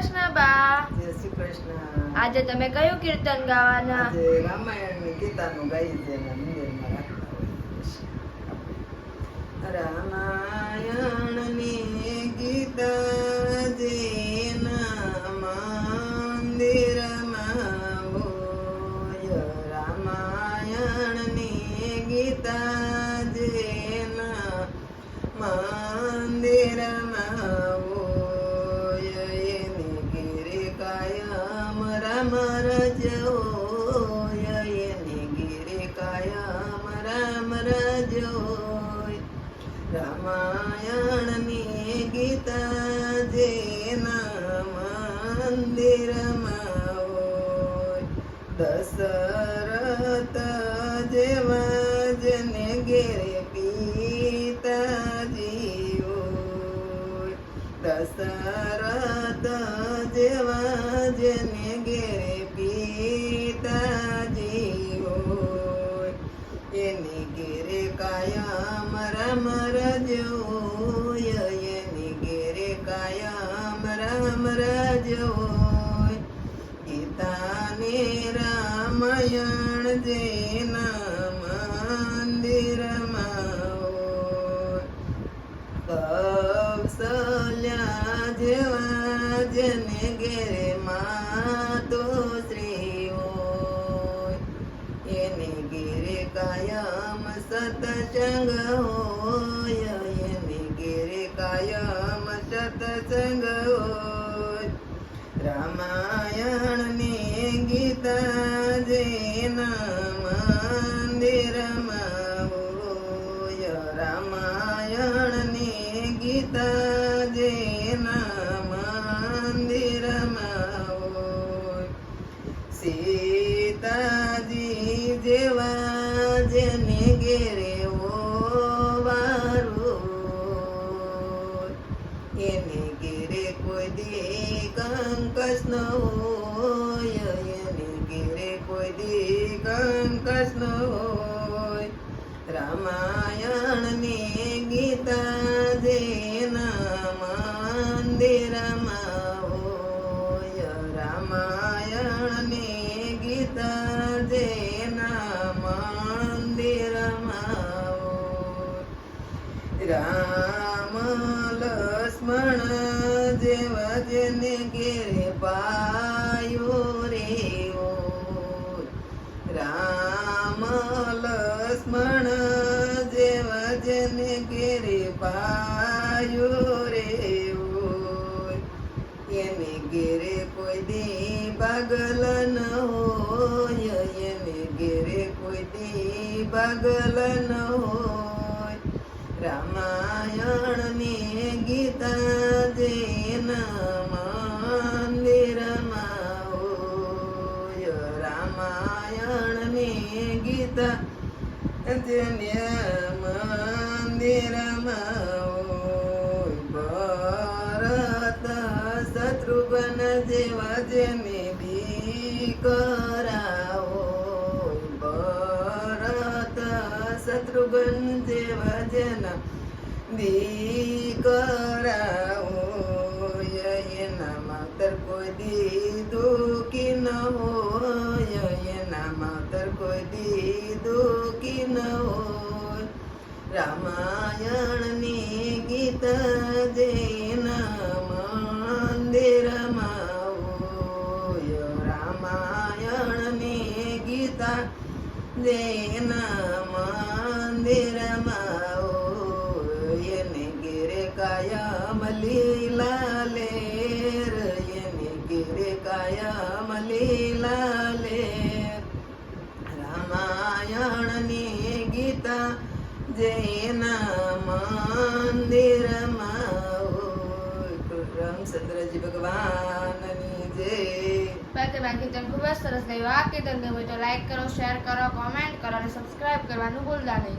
કૃષ્ણ બા. જય શ્રી કૃષ્ણ. આજે તમે કયું કીર્તન ગાવાના? આજે રામાયણ ની ગીતાનું ગાઈ છે એના મંદિરમાં રામાયણ ની ગીતા જેના મંદિરમાં બોય રામાયણ ની ગીતા જેના મંદિરમાં બોય એની ગીરી કાયમ રામ રજોય એની ગીરી કાયમ રામ રજોય રામાયણ ની ગીતા જેના મંદિરમાં હોય દશરથ જેવા જને ઘેરે પિતાજી હોય દશરથ જેવા જને ઘેરે પિતાજી હોય એની ઘેરે કાયમ રામ રજોય એની ઘેરે કાયમ રામ રજોય ગીતાને રામાયણ જેના મંદિરમાં હોય કૌશલ્યા જેવા જને ઘેરે માતો શ્રી હોય એની ઘેરે કાયમ સતસંગ હોય એની ઘેરે કાયમ સતસંગ હોય રામાયણ ની ગીતા જેના મંદિરમાં હોય રામાયણ ની ગીતા જેના મંદિરમાં હોય સીતાજી જેવા જેને ઘેરે ઓવારું એને ઘેરે કોઈ દી કંકસ ન હોય એને ઘેરે કોઈ દી કંકસ ન હોય રામાયણ ની ગીતા જેના મંદિરમાં હોય રામાયણ ની ગીતા જેના મંદિરમાં હોય રામ લક્ષ્મણ જેવા જેને ઘેરે પાયો રે હોય રામ લક્ષ્મણ જેવા જેને ઘેરે પાયો રે હોય એને ઘેરે કોઈ દી પાગલ ન હોય એને ઘેરે કોઈ દી પાગલ ન હોય રામાયણ ની ગીતા જેના મંદિરમાં હોય રામાયણ ની ગીતા જેના મંદિરમાં હોય ભરત શત્રુઘ્ન જેવા જેને દીકરા હોય ભરત શત્રુઘ્ન જેવા જેના દીકરા હોય એના માતર કોઈ દી દુઃખી ન હોય એના માતર કોઈ દી દુઃખી ન હોય રામાયણ ની ગીતા જેના મંદિરમાં હોય રામાયણ ની ગીતા જેના મંદિરમાં હોય એને ઘેરે કાયમ લીલા લેર એને ઘેરે કાયમ લીલા લેર રામાયણ ની ગીતા જેના મંદિરમાં હોય રામચંદ્રજી ભગવાનની જય. કીર્તન ખૂબ જ સરસ ગયું. આ કીર્તન ગમ્યું તો લાઈક કરો, શેર કરો, કોમેન્ટ કરો અને સબસ્ક્રાઇબ કરવાનું ભૂલતા નહીં.